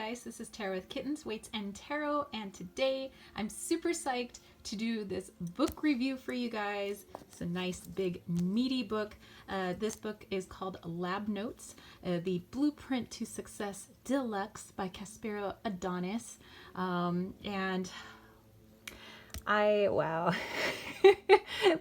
guys, this is Tarot with Kittens, Weights, and Tarot, and today I'm super psyched to do this book review for you guys. It's a nice, big, meaty book. This book is called Lab Notes, The Blueprint to Success Deluxe by Caspero Adonis. Wow.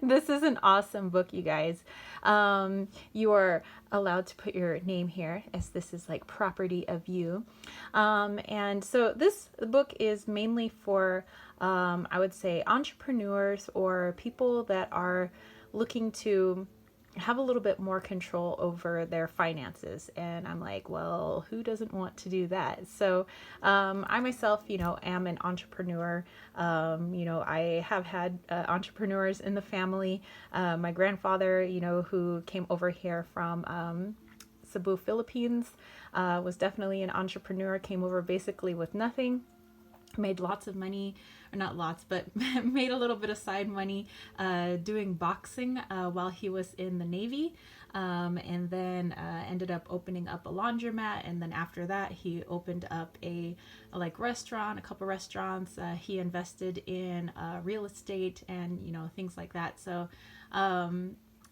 This is an awesome book, you guys. You are allowed to put your name here, as this is like property of you. And so this book is mainly for, I would say, entrepreneurs or people that are looking to have a little bit more control over their finances. And I'm like, well, who doesn't want to do that? So I myself, am an entrepreneur. I have had entrepreneurs in the family. My grandfather, who came over here from Cebu, Philippines, was definitely an entrepreneur, came over basically with nothing. Made lots of money, or not lots, but made a little bit of side money doing boxing while he was in the Navy, and then ended up opening up a laundromat, and then after that he opened up a restaurant, a couple restaurants. He invested in real estate and things like that. So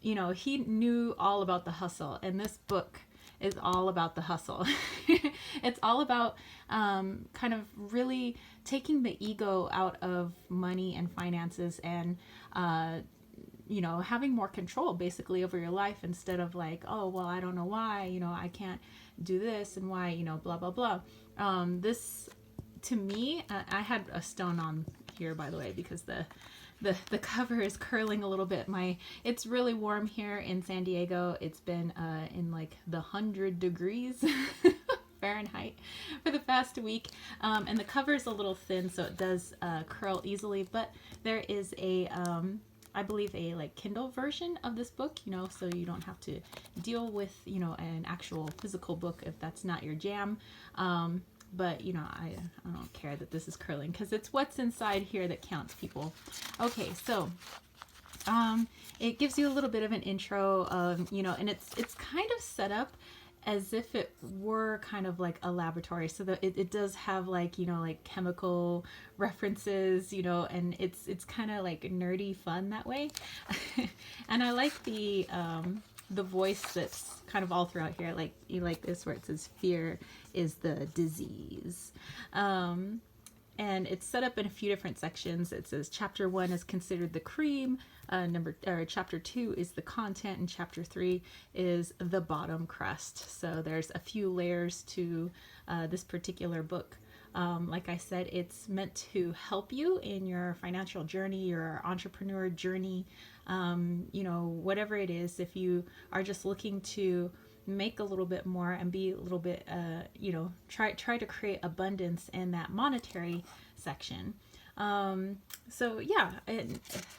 he knew all about the hustle, and this book is all about the hustle. It's all about kind of really taking the ego out of money and finances, and having more control basically over your life, instead of like, oh well, I don't know why I can't do this, and why blah blah blah. This, to me, I had a stone on here, by the way, because the cover is curling a little bit. It's really warm here in San Diego. It's been in like the 100 degrees Fahrenheit for the past week, and the cover is a little thin, so it does curl easily. But there is a I believe a Kindle version of this book, so you don't have to deal with an actual physical book if that's not your jam. But I don't care that this is curling, because it's what's inside here that counts, people. Okay, so it gives you a little bit of an intro of, and it's kind of set up as if it were kind of like a laboratory, so that it does have like chemical references, and it's kind of like nerdy fun that way. And I like the voice that's kind of all throughout here, like you like this where it says fear is the disease. And it's set up in a few different sections. It says chapter 1 is considered the cream, chapter 2 is the content, and chapter 3 is the bottom crust. So there's a few layers to this particular book. Like I said, it's meant to help you in your financial journey, your entrepreneur journey, whatever it is. If you are just looking to make a little bit more and be a little bit, try to create abundance in that monetary section. So yeah,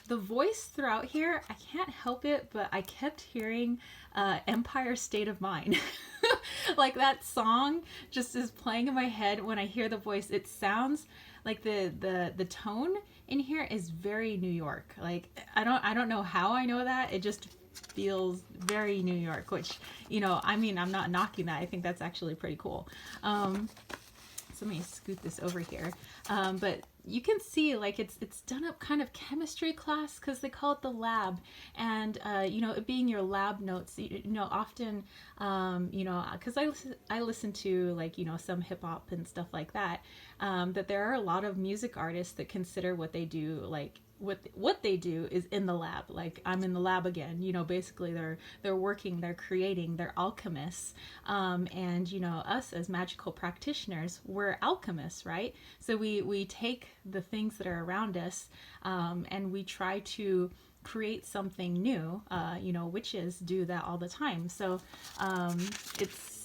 the voice throughout here, I can't help it, but I kept hearing Empire State of Mind. Like that song just is playing in my head when I hear the voice. It sounds like the tone in here is very New York. Like I don't know how I know that. It just feels very New York, which I'm not knocking that. I think that's actually pretty cool. So let me scoot this over here. But you can see like it's done up kind of chemistry class, because they call it the lab, and it being your lab notes, often because I listen to like some hip hop and stuff like that, that there are a lot of music artists that consider what they do like what they do is in the lab. Like, I'm in the lab again, basically they're working, they're creating, they're alchemists. And us as magical practitioners, we're alchemists, right? So we take the things that are around us, and we try to create something new. Witches do that all the time. So it's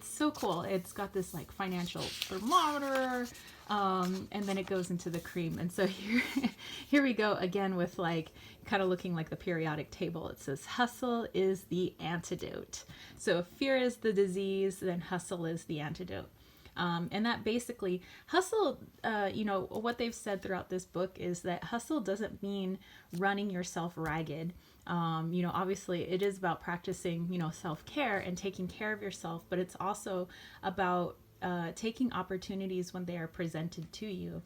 so cool. It's got this like financial thermometer, and then it goes into the cream. And so here we go again with like kind of looking like the periodic table. It says hustle is the antidote. So if fear is the disease, then hustle is the antidote. And that basically, hustle, what they've said throughout this book is that hustle doesn't mean running yourself ragged. Obviously it is about practicing, self-care and taking care of yourself, but it's also about taking opportunities when they are presented to you.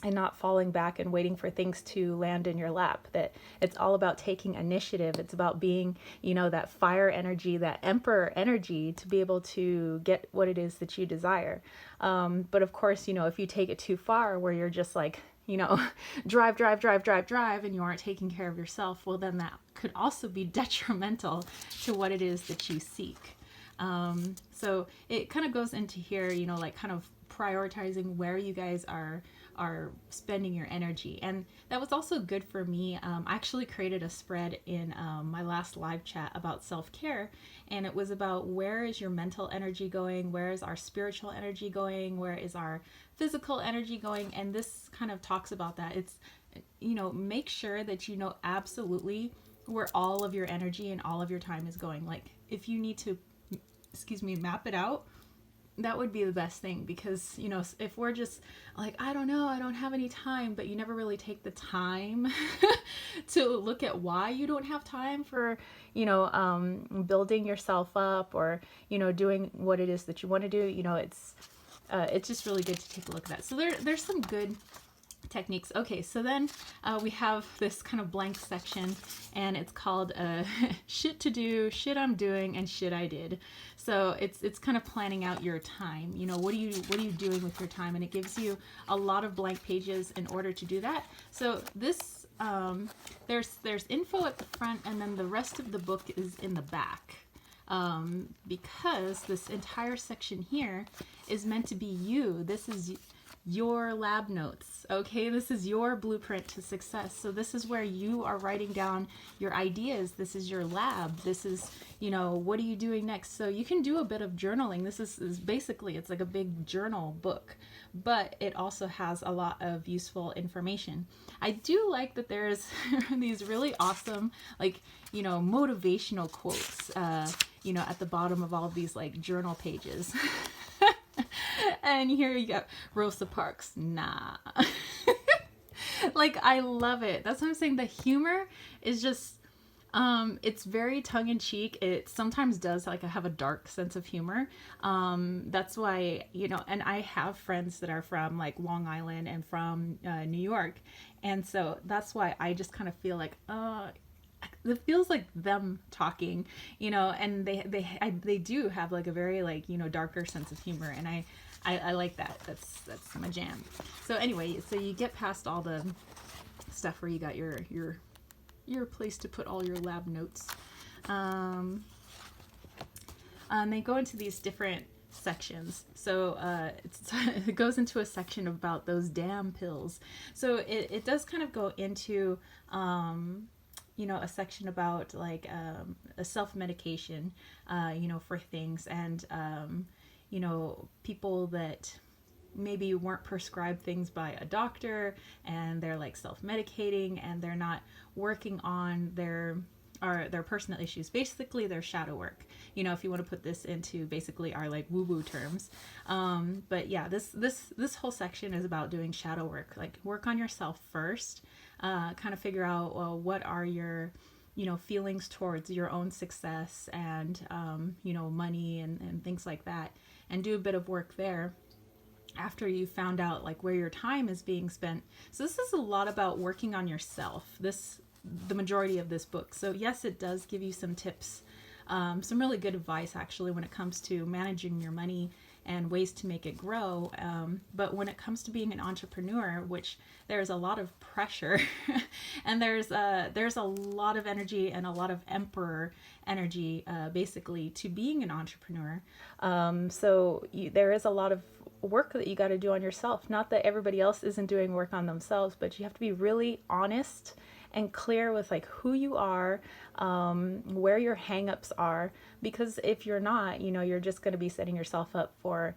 And not falling back and waiting for things to land in your lap. That it's all about taking initiative. It's about being, that fire energy, that emperor energy, to be able to get what it is that you desire. But of course, if you take it too far, where you're just like, drive, and you aren't taking care of yourself, well, then that could also be detrimental to what it is that you seek. So it kind of goes into here, like kind of prioritizing where you guys are spending your energy. And that was also good for me. I actually created a spread in my last live chat about self-care, and it was about where is your mental energy going, where is our spiritual energy going, where is our physical energy going. And this kind of talks about that. It's, make sure that you know absolutely where all of your energy and all of your time is going. Like if you need to, map it out, that would be the best thing. Because if we're just like, I don't know, I don't have any time, but you never really take the time to look at why you don't have time for building yourself up, or doing what it is that you want to do, it's just really good to take a look at that. So there's some good techniques. Okay, so then we have this kind of blank section, and it's called shit to do, shit I'm doing, and shit I did. So it's kind of planning out your time. What are you doing with your time? And it gives you a lot of blank pages in order to do that. So this there's info at the front, and then the rest of the book is in the back. Because this entire section here is meant to be you. This is your lab notes, okay? This is your blueprint to success. So this is where you are writing down your ideas. This is your lab. This is, what are you doing next? So you can do a bit of journaling. This is basically, it's like a big journal book, but it also has a lot of useful information. I do like that there's these really awesome, like, motivational quotes, at the bottom of all of these like journal pages. And here you go, Rosa Parks, nah. Like, I love it. That's what I'm saying. The humor is just, it's very tongue-in-cheek. It sometimes does like have a dark sense of humor. That's why, and I have friends that are from like Long Island and from New York. And so that's why I just kind of feel like, it feels like them talking, and they do have like a very like, darker sense of humor. And I like that. That's my jam. So anyway, so you get past all the stuff where you got your place to put all your lab notes. And they go into these different sections. So it goes into a section about those damn pills. So it does kind of go into a section about like a self-medication, for things, and people that maybe weren't prescribed things by a doctor, and they're like self-medicating, and they're not working on their personal issues, basically their shadow work, if you want to put this into basically our like woo-woo terms. But yeah, this whole section is about doing shadow work, like work on yourself first, kind of figure out, well, what are your feelings towards your own success and money and things like that, and do a bit of work there after you found out like where your time is being spent. So this is a lot about working on yourself, the majority of this book. So yes, it does give you some tips, some really good advice actually when it comes to managing your money and ways to make it grow. But when it comes to being an entrepreneur, which there's a lot of pressure and there's a lot of energy and a lot of emperor energy, basically, to being an entrepreneur. So there is a lot of work that you got to do on yourself. Not that everybody else isn't doing work on themselves, but you have to be really honest and clear with like who you are, where your hangups are, because if you're not, you're just going to be setting yourself up for,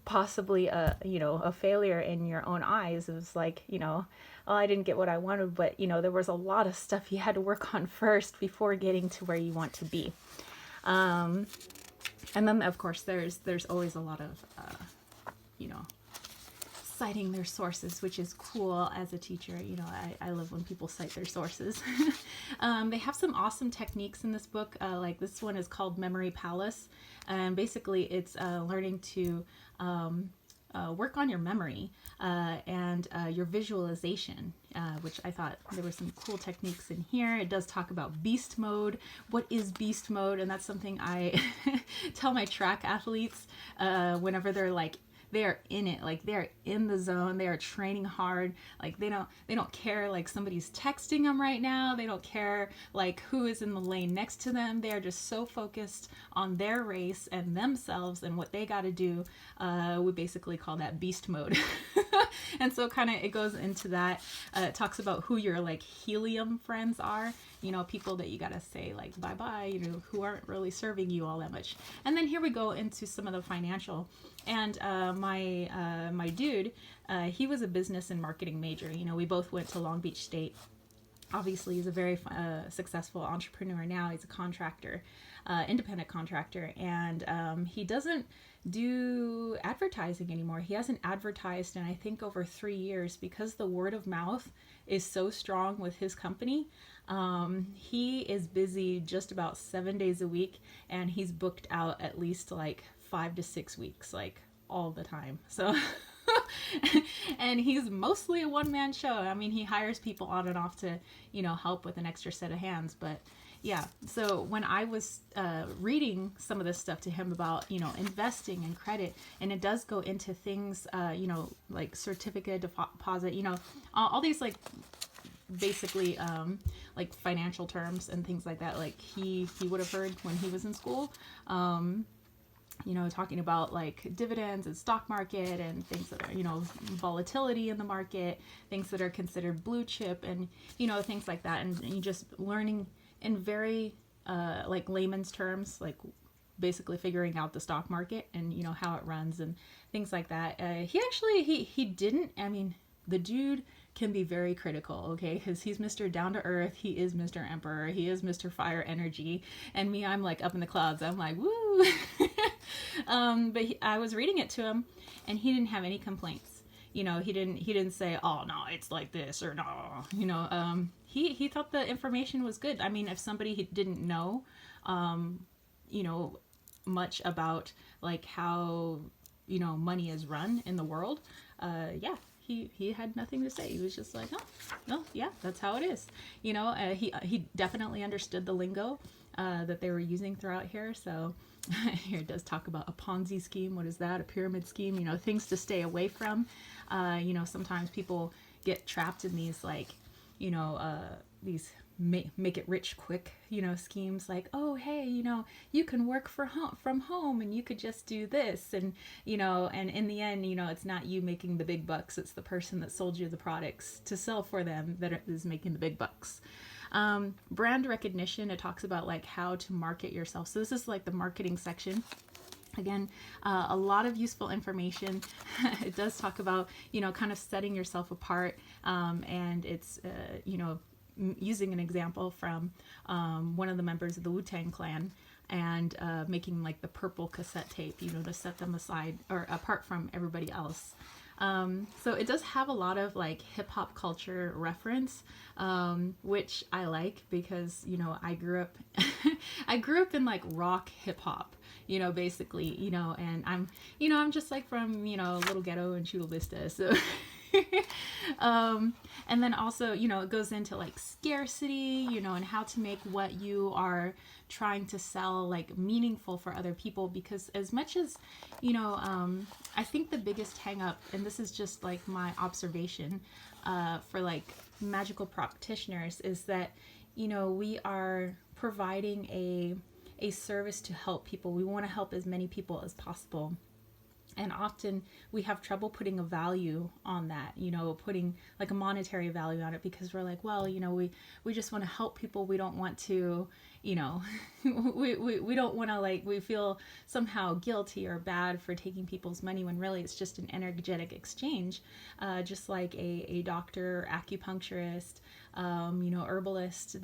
possibly a failure in your own eyes. It was like, oh, I didn't get what I wanted, but there was a lot of stuff you had to work on first before getting to where you want to be. And then of course there's always a lot of, citing their sources, which is cool as a teacher. You know, I love when people cite their sources. They have some awesome techniques in this book. Like this one is called Memory Palace. And basically it's learning to work on your memory and your visualization, which I thought there were some cool techniques in here. It does talk about beast mode. What is beast mode? And that's something I tell my track athletes whenever they're like, they are in it, like they are in the zone, they are training hard, like they don't care like somebody's texting them right now, they don't care like who is in the lane next to them. They are just so focused on their race and themselves and what they got to do. We basically call that beast mode. And so kind of it goes into that. It talks about who your like helium friends are, you know, people that you gotta say like bye bye, you know, who aren't really serving you all that much. And then here we go into some of the financial. And my dude, he was a business and marketing major. You know, we both went to Long Beach State. Obviously, he's a very successful entrepreneur now. He's a contractor, independent contractor, and he doesn't do advertising anymore. He hasn't advertised in I think over 3 years because the word of mouth is so strong with his company. He is busy just about 7 days a week, and he's booked out at least like 5 to 6 weeks, like all the time. So and he's mostly a one-man show. I mean, he hires people on and off to, you know, help with an extra set of hands. But yeah, so when I was reading some of this stuff to him about, you know, investing and credit, and it does go into things, you know, like certificate deposit, you know, all these like basically like financial terms and things like that, like he would have heard when he was in school. You know, talking about like dividends and stock market and things that are, you know, volatility in the market, things that are considered blue chip and, you know, things like that. And you just learning in very like layman's terms, like basically figuring out the stock market and, you know, how it runs and things like that. He didn't, I mean, the dude can be very critical, okay, because he's Mr. Down to Earth, he is Mr. Emperor, he is Mr. Fire Energy, and me, I'm like up in the clouds, I'm like, woo. But I was reading it to him, and he didn't have any complaints. You know, he didn't say, oh no, it's like this, or no, you know, he thought the information was good. I mean, if somebody didn't know, you know, much about like how, you know, money is run in the world, yeah. He had nothing to say. He was just like, oh, no, yeah, that's how it is. You know, he definitely understood the lingo that they were using throughout here. So here it does talk about a Ponzi scheme. What is that? A pyramid scheme, you know, things to stay away from. You know, sometimes people get trapped in these like, you know, these make it rich quick, you know, schemes like, oh, hey, you know, you can work from home and you could just do this. And, you know, and in the end, you know, it's not you making the big bucks. It's the person that sold you the products to sell for them that is making the big bucks. Brand recognition, it talks about like how to market yourself. So this is like the marketing section. Again, a lot of useful information. It does talk about, you know, kind of setting yourself apart. And it's, you know, using an example from one of the members of the Wu-Tang Clan and making like the purple cassette tape, you know, to set them aside or apart from everybody else. So it does have a lot of like hip hop culture reference, which I like because, you know, I grew up in like rock hip hop, you know, basically, you know, and I'm just like from, you know, Little Ghetto and Chula Vista. So and then also, you know, it goes into like scarcity, you know, and how to make what you are trying to sell like meaningful for other people, because as much as, you know, I think the biggest hang up, and this is just like my observation for like magical practitioners, is that, you know, we are providing a service to help people. We want to help as many people as possible. And often we have trouble putting a value on that, you know, putting like a monetary value on it, because we're like, well, you know, we just want to help people. We don't want to, you know, we don't want to, like, we feel somehow guilty or bad for taking people's money, when really it's just an energetic exchange, just like a doctor, acupuncturist, you know, herbalist.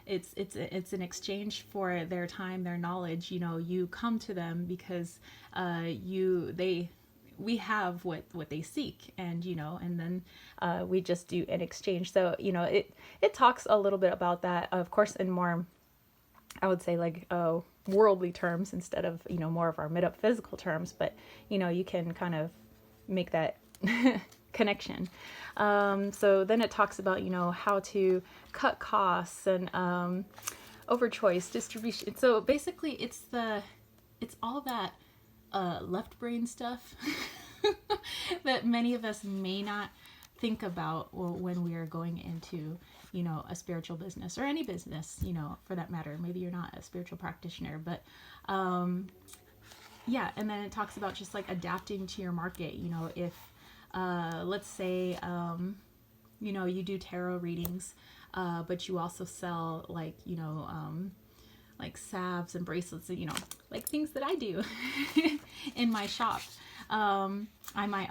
It's an exchange for their time, their knowledge. You know, you come to them because we have what they seek, and and then we just do an exchange. So it talks a little bit about that, of course, in more, I would say, like worldly terms instead of more of our metaphysical terms, but you can kind of make that connection. So then it talks about how to cut costs and overchoice distribution. So basically it's all that left brain stuff that many of us may not think about when we are going into a spiritual business, or any business for that matter. Maybe you're not a spiritual practitioner, but yeah. And then it talks about just like adapting to your market. If let's say you do tarot readings, but you also sell like like salves and bracelets, and like things that I do in my shop. I might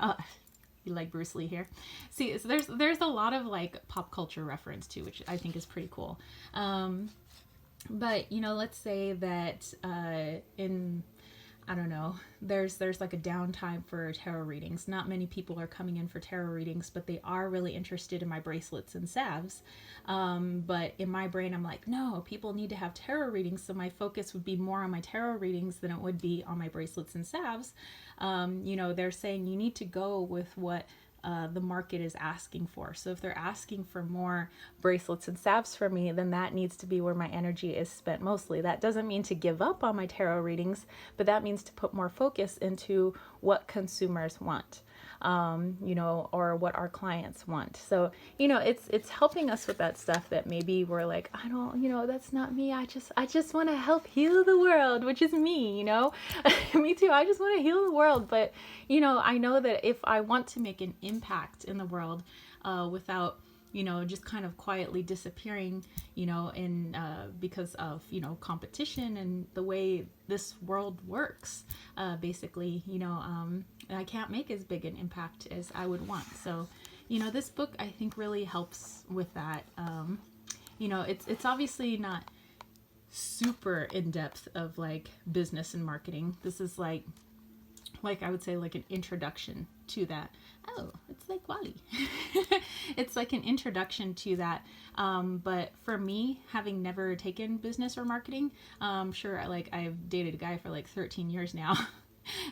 you like Bruce Lee here. See, so there's a lot of like pop culture reference too, which I think is pretty cool. But let's say that in, I don't know, there's like a downtime for tarot readings. Not many people are coming in for tarot readings, but they are really interested in my bracelets and salves. But in my brain, I'm like, no, people need to have tarot readings. So my focus would be more on my tarot readings than it would be on my bracelets and salves. They're saying you need to go with what the market is asking for. So if they're asking for more bracelets and salves from me, then that needs to be where my energy is spent mostly. That doesn't mean to give up on my tarot readings, but that means to put more focus into what consumers want, or what our clients want. So, it's helping us with that stuff that maybe we're like, I don't, that's not me. I just want to help heal the world, which is me, me too. I just want to heal the world. But, I know that if I want to make an impact in the world, without, just kind of quietly disappearing, in because of, competition and the way this world works, basically, I can't make as big an impact as I would want. So, this book, I think, really helps with that. It's obviously not super in depth of like business and marketing. This is like I would say like an introduction to that. Oh, it's like Wally. It's like an introduction to that. But for me, having never taken business or marketing, sure, like I've dated a guy for like 13 years now.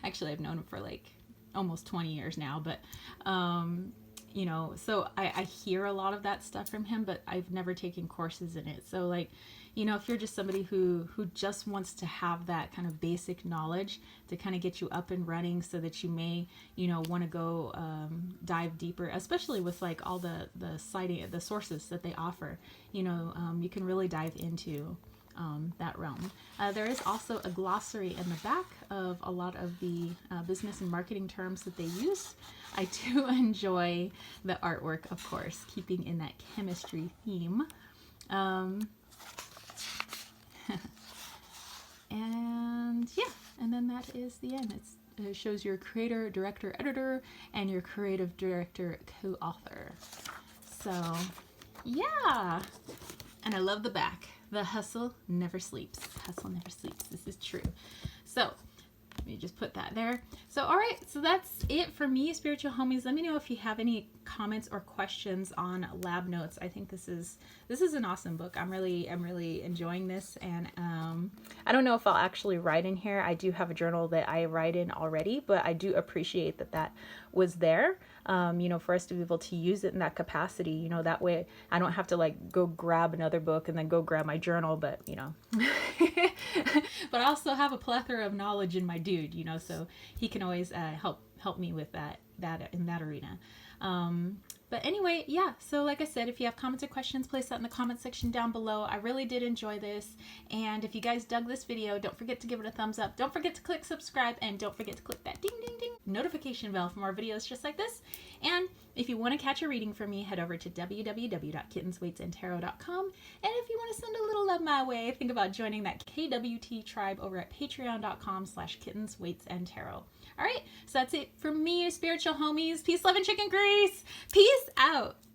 Actually, I've known him for like almost 20 years now, but so I hear a lot of that stuff from him, but I've never taken courses in it. So like, if you're just somebody who just wants to have that kind of basic knowledge to kind of get you up and running, so that you may, want to go dive deeper, especially with like all the sources that they offer, you can really dive into that realm. There is also a glossary in the back of a lot of the business and marketing terms that they use. I do enjoy the artwork, of course, keeping in that chemistry theme. And yeah, and then that is the end. It shows your creator, director, editor, and your creative director, co-author. So yeah, and I love the back. The hustle never sleeps. Hustle never sleeps. This is true. So let me just put that there. So, all right. So that's it for me, spiritual homies. Let me know if you have any comments or questions on Lab Notes. I think this is an awesome book. I'm really enjoying this. And I don't know if I'll actually write in here. I do have a journal that I write in already, but I do appreciate that was there. For us to be able to use it in that capacity, that way I don't have to like go grab another book and then go grab my journal, but but I also have a plethora of knowledge in my dude, so he can always help me with that in that arena. But anyway, yeah, so like I said, if you have comments or questions, place that in the comment section down below. I really did enjoy this. And if you guys dug this video, don't forget to give it a thumbs up. Don't forget to click subscribe, and don't forget to click that ding, ding, ding notification bell for more videos just like this. And if you want to catch a reading from me, head over to www.kittenswaitsandtarot.com. And if you want to send a little love my way, think about joining that KWT tribe over at patreon.com/kittenswaitsandtarot. All right, so that's it for me, spiritual homies. Peace, love, and chicken grease. Peace out.